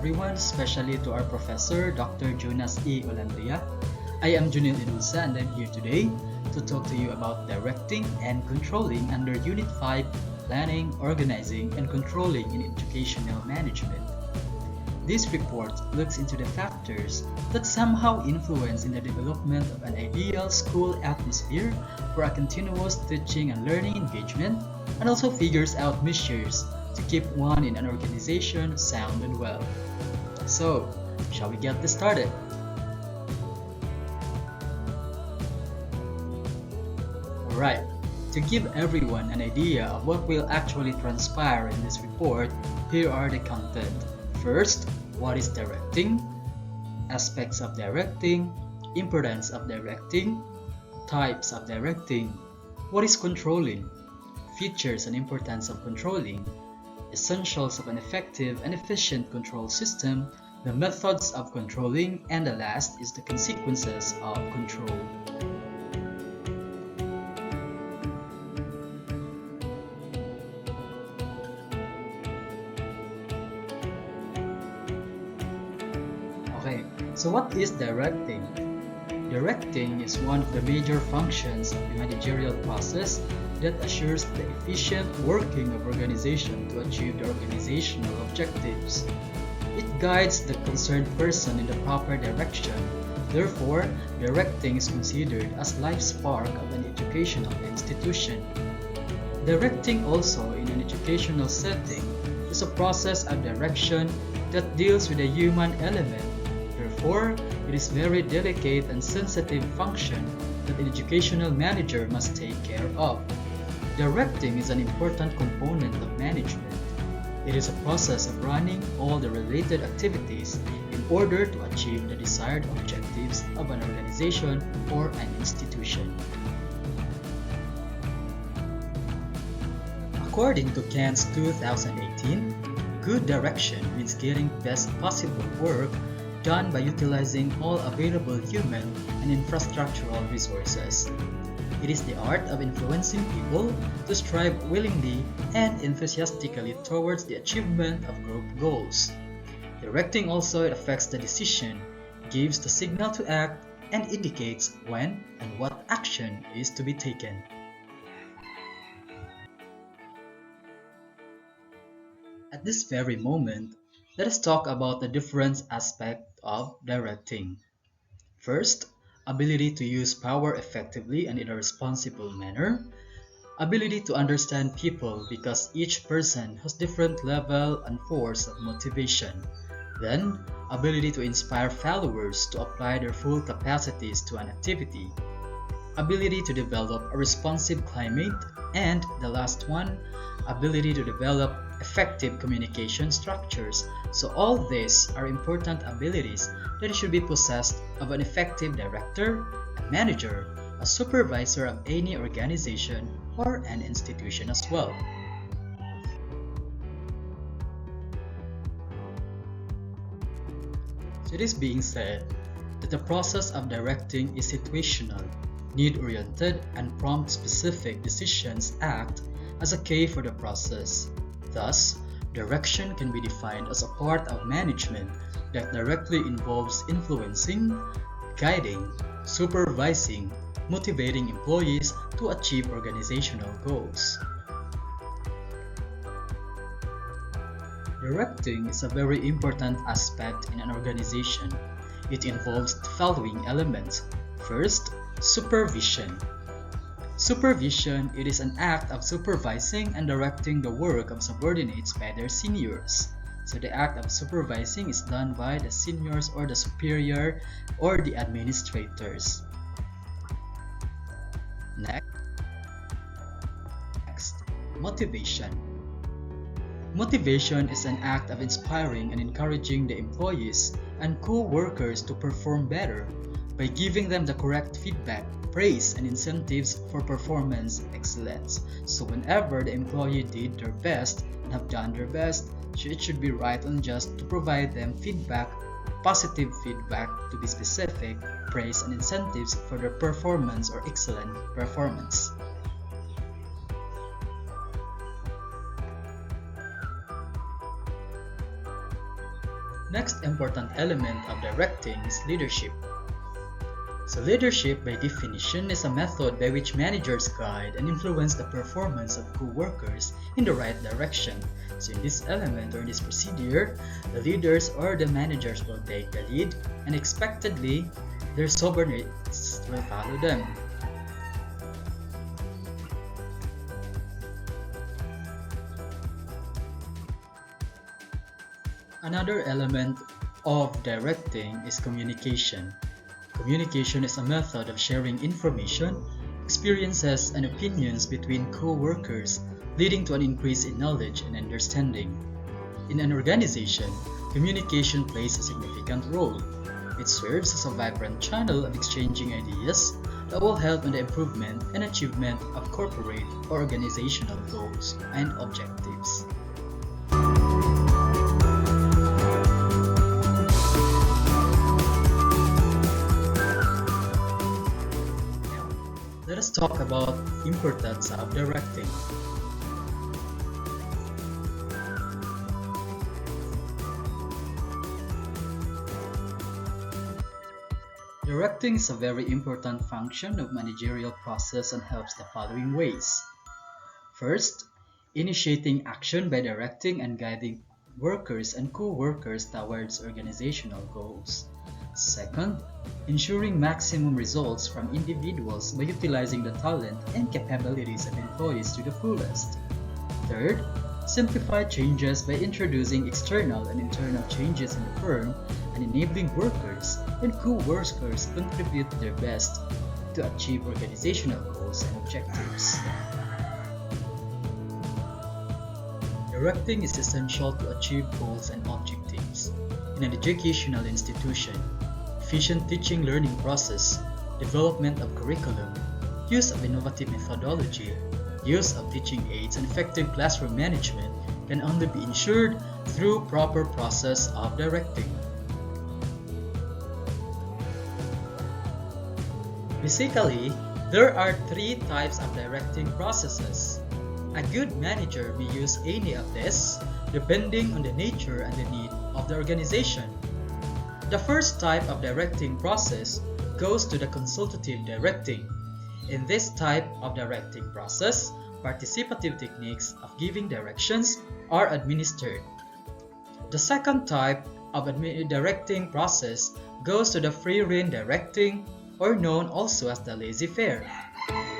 everyone, especially to our professor, Dr. Jonas E. Olandria. I am Junil Inusa and I'm here today to talk to you about directing and controlling under Unit 5, Planning, Organizing, and Controlling in Educational Management. This report looks into the factors that somehow influence in the development of an ideal school atmosphere for a continuous teaching and learning engagement, and also figures out measures to keep one in an organization sound and well. So, shall we get this started? Alright, to give everyone an idea of what will actually transpire in this report, here are the content. First, what is directing? Aspects of directing, importance of directing, types of directing, what is controlling, features and importance of controlling, essentials of an effective and efficient control system, the methods of controlling, and the last is the consequences of control. Okay, so what is directing? Directing is one of the major functions of the managerial process that assures the efficient working of organization to achieve the organizational objectives. It guides the concerned person in the proper direction. Therefore, directing is considered as life spark of an educational institution. Directing also in an educational setting is a process of direction that deals with the human element. Therefore, it is very delicate and sensitive function that an educational manager must take care of. Directing is an important component of management. It is a process of running all the related activities in order to achieve the desired objectives of an organization or an institution. According to Kant's 2018, good direction means getting best possible work done by utilizing all available human and infrastructural resources. It is the art of influencing people to strive willingly and enthusiastically towards the achievement of group goals. Directing also affects the decision, gives the signal to act, and indicates when and what action is to be taken. At this very moment, let us talk about the different aspects of directing. First, ability to use power effectively and in a responsible manner. Ability to understand people because each person has different level and force of motivation. Then, ability to inspire followers to apply their full capacities to an activity. Ability to develop a responsive climate, and the last one, ability to develop effective communication structures. So all these are important abilities that should be possessed of an effective director, a manager, a supervisor of any organization or an institution as well. So this being said, that the process of directing is situational, need-oriented, and prompt-specific decisions act as a key for the process. Thus, direction can be defined as a part of management that directly involves influencing, guiding, supervising, motivating employees to achieve organizational goals. Directing is a very important aspect in an organization. It involves the following elements. First, supervision. Supervision, it is an act of supervising and directing the work of subordinates by their seniors. So the act of supervising is done by the seniors or the superior or the administrators. Next, motivation. Motivation is an act of inspiring and encouraging the employees and co-workers to perform better by giving them the correct feedback, praise, and incentives for performance excellence. So whenever the employee did their best and have done their best, it should be right and just to provide them feedback, positive feedback to be specific, praise and incentives for their performance or excellent performance. Next important element of directing is leadership. So leadership, by definition, is a method by which managers guide and influence the performance of co-workers in the right direction. So in this element or in this procedure, the leaders or the managers will take the lead, and expectedly, their subordinates will follow them. Another element of directing is communication. Communication is a method of sharing information, experiences, and opinions between co-workers, leading to an increase in knowledge and understanding. In an organization, communication plays a significant role. It serves as a vibrant channel of exchanging ideas that will help in the improvement and achievement of corporate or organizational goals and objectives. Let us talk about importance of directing. Directing is a very important function of managerial process and helps the following ways. First, initiating action by directing and guiding workers and co-workers towards organizational goals. Second, ensuring maximum results from individuals by utilizing the talent and capabilities of employees to the fullest. Third, simplify changes by introducing external and internal changes in the firm and enabling workers and co-workers contribute their best to achieve organizational goals and objectives. Directing is essential to achieve goals and objectives. In an educational institution, efficient teaching learning process, development of curriculum, use of innovative methodology, use of teaching aids, and effective classroom management can only be ensured through proper process of directing. Basically, there are three types of directing processes. A good manager may use any of these, depending on the nature and the need of the organization. The first type of directing process goes to the consultative directing. In this type of directing process, participative techniques of giving directions are administered. The second type of directing process goes to the free-rein directing, or known also as the laissez-faire.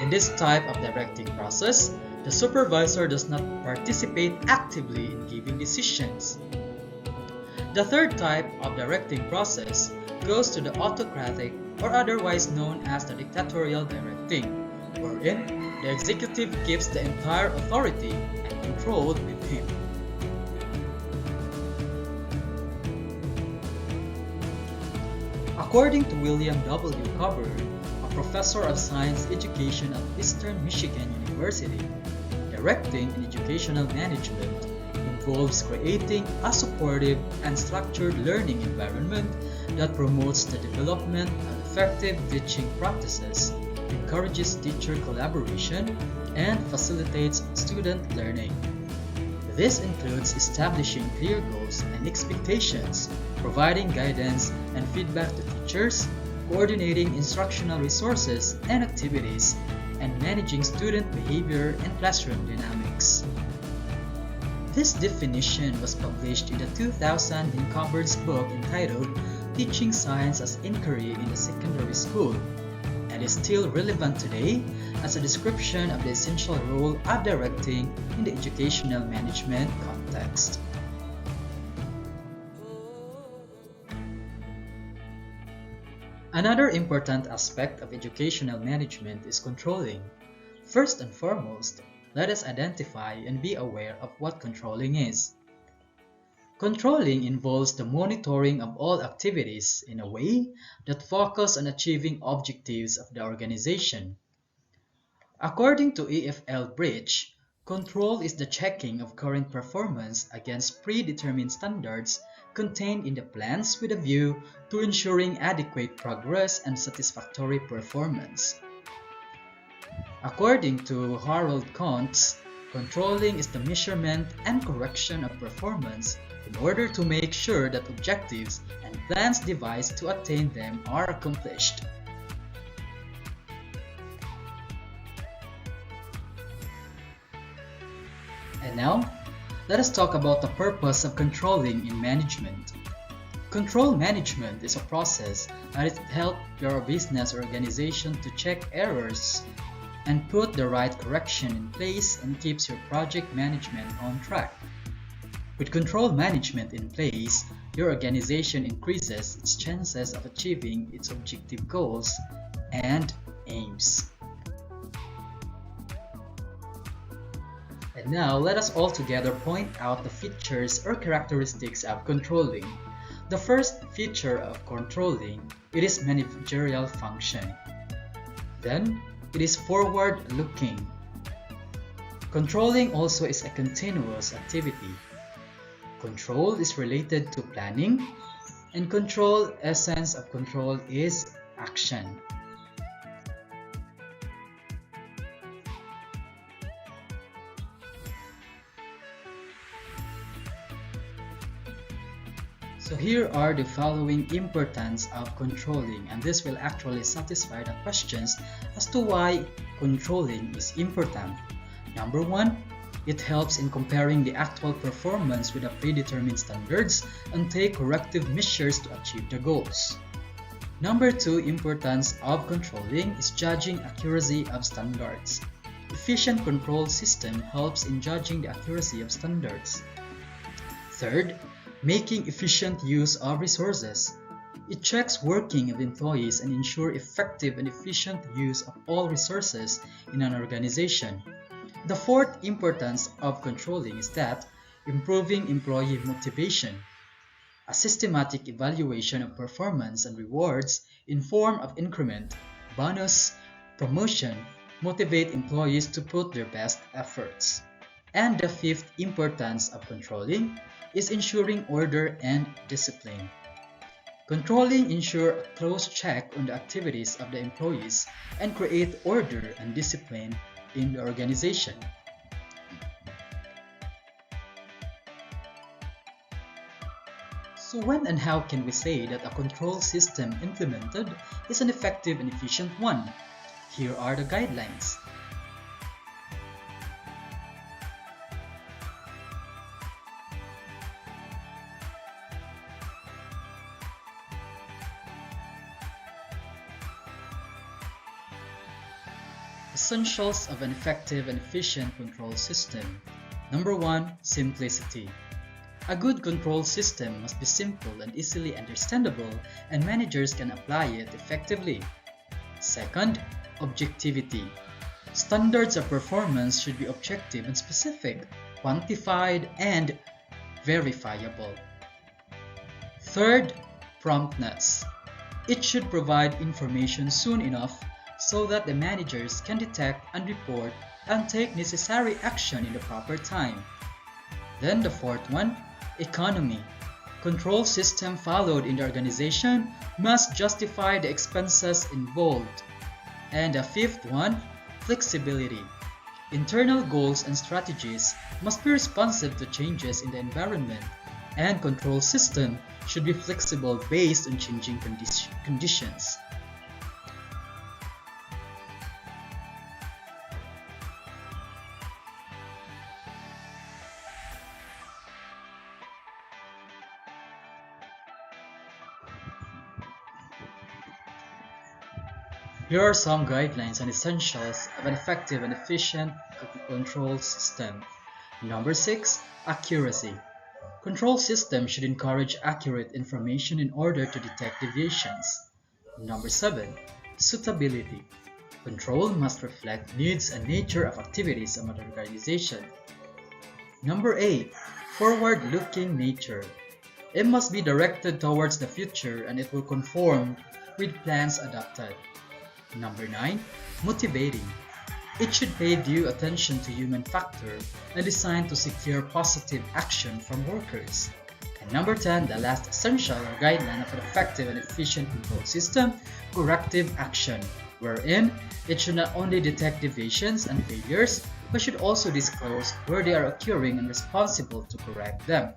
In this type of directing process, the supervisor does not participate actively in giving decisions. The third type of directing process goes to the autocratic, or otherwise known as the dictatorial directing, wherein the executive keeps the entire authority and control with him. According to William W. Coburn, a professor of science education at Eastern Michigan University, directing in educational management involves creating a supportive and structured learning environment that promotes the development of effective teaching practices, encourages teacher collaboration, and facilitates student learning. This includes establishing clear goals and expectations, providing guidance and feedback to teachers, coordinating instructional resources and activities, and managing student behavior and classroom dynamics. This definition was published in the 2000 in Coburn's book entitled Teaching Science as Inquiry in the Secondary School, and is still relevant today as a description of the essential role of directing in the educational management context. Another important aspect of educational management is controlling. First and foremost, let us identify and be aware of what controlling is. Controlling involves the monitoring of all activities in a way that focus on achieving objectives of the organization. According to EFL Bridge, control is the checking of current performance against predetermined standards contained in the plans with a view to ensuring adequate progress and satisfactory performance. According to Harold Kuntz, Controlling is the measurement and correction of performance in order to make sure that objectives and plans devised to attain them are accomplished. And now, let us talk about the purpose of controlling in management. Control management is a process that it helps your business or organization to check errors and put the right correction in place and keeps your project management on track. With control management in place, your organization increases its chances of achieving its objective goals and aims. And now, let us all together point out the features or characteristics of controlling. The first feature of controlling, it is managerial function. Then, it is forward-looking. Controlling also is a continuous activity. Control is related to planning, and control essence of control is action. So here are the following importance of controlling, and this will actually satisfy the questions as to why controlling is important. Number one, it helps in comparing the actual performance with the predetermined standards and take corrective measures to achieve the goals. Number two, importance of controlling is judging accuracy of standards. Efficient control system helps in judging the accuracy of standards. Third, making efficient use of resources. It checks working of employees and ensures effective and efficient use of all resources in an organization. The fourth importance of controlling is that improving employee motivation. A systematic evaluation of performance and rewards in form of increment, bonus, promotion motivate employees to put their best efforts. And the fifth importance of controlling is ensuring order and discipline. Controlling ensures a close check on the activities of the employees and create order and discipline in the organization. So when and how can we say that a control system implemented is an effective and efficient one? Here are the guidelines. Essentials of an effective and efficient control system. Number one, simplicity. A good control system must be simple and easily understandable, and managers can apply it effectively. Second, objectivity. Standards of performance should be objective and specific, quantified, and verifiable. Third, promptness. It should provide information soon enough so that the managers can detect and report and take necessary action in the proper time. Then the fourth one, economy. Control system followed in the organization must justify the expenses involved. And the fifth one, flexibility. Internal goals and strategies must be responsive to changes in the environment, and control system should be flexible based on changing conditions. Here are some guidelines and essentials of an effective and efficient control system. Number 6. Accuracy. Control system should encourage accurate information in order to detect deviations. Number 7. Suitability. Control must reflect needs and nature of activities of an organization. Number 8. Forward-looking nature. It must be directed towards the future and it will conform with plans adopted. Number 9. Motivating. It should pay due attention to human factor and designed to secure positive action from workers. And number 10, the last essential or guideline of an effective and efficient control system, corrective action, wherein it should not only detect deviations and failures, but should also disclose where they are occurring and responsible to correct them.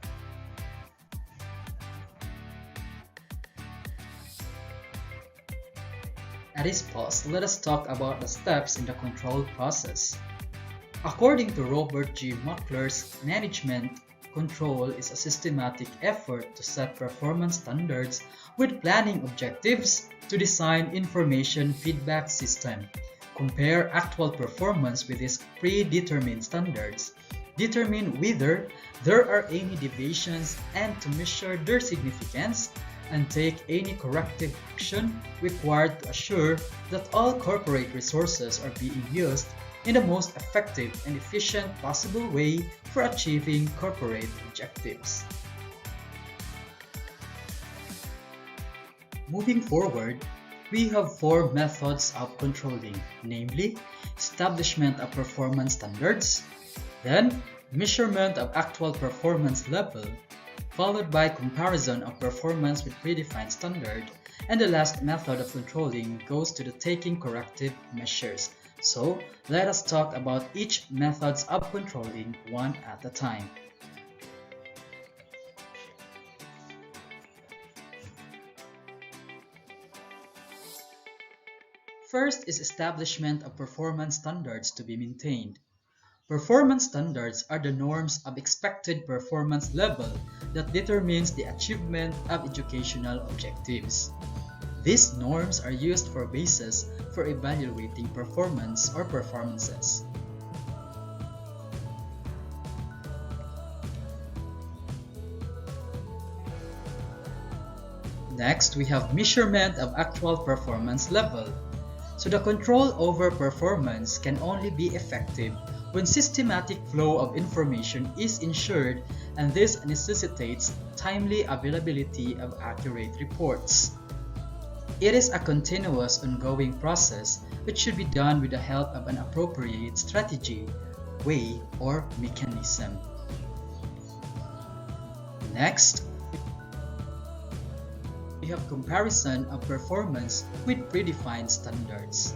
At this pause, let us talk about the steps in the control process. According to Robert G. Muckler's management, control is a systematic effort to set performance standards with planning objectives to design information feedback system, compare actual performance with these predetermined standards, determine whether there are any deviations and to measure their significance, and take any corrective action required to assure that all corporate resources are being used in the most effective and efficient possible way for achieving corporate objectives. Moving forward, we have four methods of controlling, namely establishment of performance standards, then measurement of actual performance level, followed by comparison of performance with predefined standard, and the last method of controlling goes to the taking corrective measures. So, let us talk about each methods of controlling one at a time. First is establishment of performance standards to be maintained. Performance standards are the norms of expected performance level that determines the achievement of educational objectives. These norms are used for basis for evaluating performance or performances. Next, we have measurement of actual performance level. So the control over performance can only be effective when systematic flow of information is ensured, and this necessitates timely availability of accurate reports. It is a continuous ongoing process which should be done with the help of an appropriate strategy, way, or mechanism. Next, we have comparison of performance with predefined standards.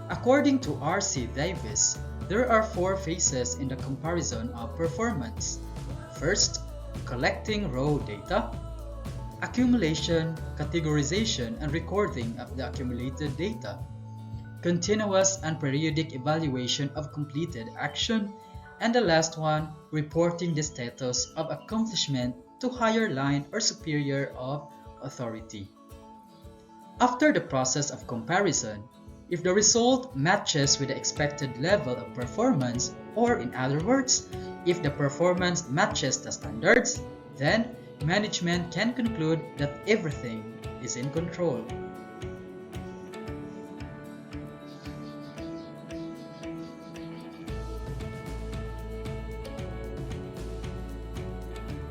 According to R.C. Davis, there are four phases in the comparison of performance. First, collecting raw data, accumulation, categorization, and recording of the accumulated data, continuous and periodic evaluation of completed action, and the last one, reporting the status of accomplishment to higher line or superior of authority. After the process of comparison, if the result matches with the expected level of performance, or in other words, if the performance matches the standards, then management can conclude that everything is in control.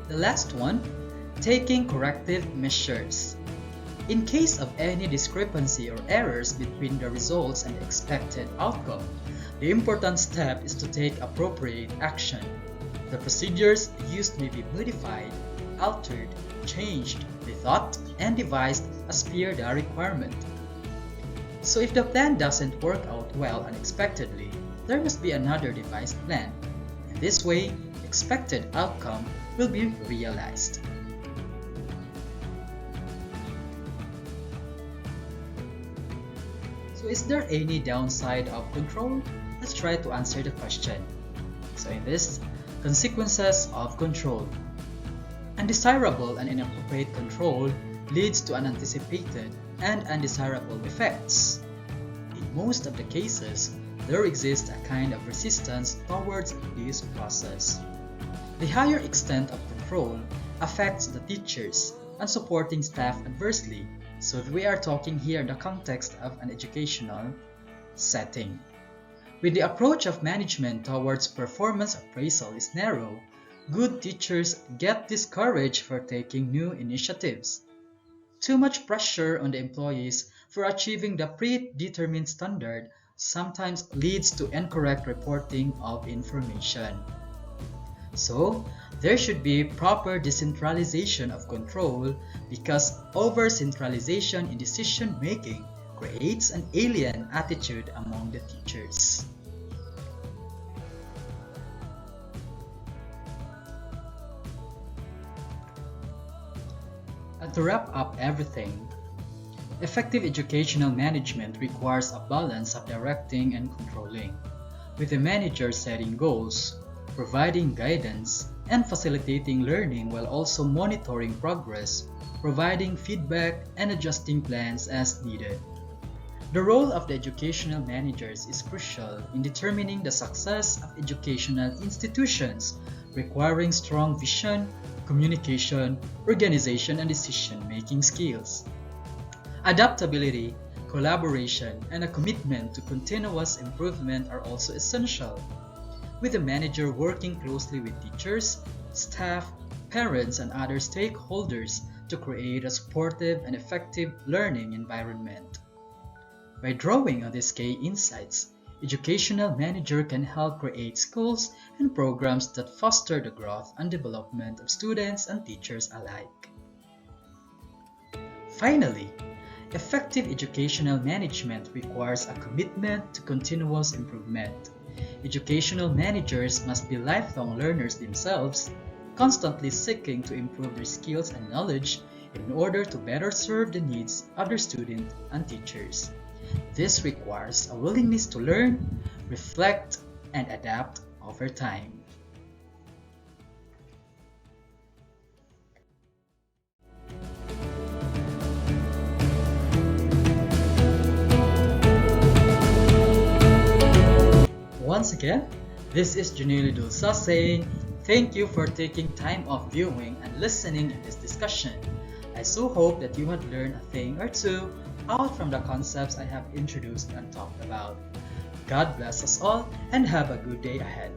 The last one, taking corrective measures. In case of any discrepancy or errors between the results and the expected outcome, the important step is to take appropriate action. The procedures used may be modified, altered, changed, rethought, and devised as per the requirement. So if the plan doesn't work out well unexpectedly, there must be another devised plan. In this way, the expected outcome will be realized. So is there any downside of control? Let's try to answer the question. So in this, consequences of control. Undesirable and inappropriate control leads to unanticipated and undesirable effects. In most of the cases, there exists a kind of resistance towards this process. The higher extent of control affects the teachers and supporting staff adversely, so we are talking here in the context of an educational setting. When the approach of management towards performance appraisal is narrow, good teachers get discouraged for taking new initiatives. Too much pressure on the employees for achieving the predetermined standard sometimes leads to incorrect reporting of information. So, there should be proper decentralization of control because over-centralization in decision-making creates an alien attitude among the teachers. To wrap up everything, effective educational management requires a balance of directing and controlling, with the manager setting goals, providing guidance, and facilitating learning while also monitoring progress, providing feedback, and adjusting plans as needed. The role of the educational managers is crucial in determining the success of educational institutions, requiring strong vision, communication, organization, and decision-making skills. Adaptability, collaboration, and a commitment to continuous improvement are also essential, with the manager working closely with teachers, staff, parents, and other stakeholders to create a supportive and effective learning environment. By drawing on these key insights, educational manager can help create schools and programs that foster the growth and development of students and teachers alike. Finally, effective educational management requires a commitment to continuous improvement. Educational managers must be lifelong learners themselves, constantly seeking to improve their skills and knowledge in order to better serve the needs of their students and teachers. This requires a willingness to learn, reflect, and adapt over time. Once again, this is Junili Dulsa saying thank you for taking time off viewing and listening in this discussion. I so hope that you have learned a thing or two out from the concepts I have introduced and talked about. God bless us all and have a good day ahead.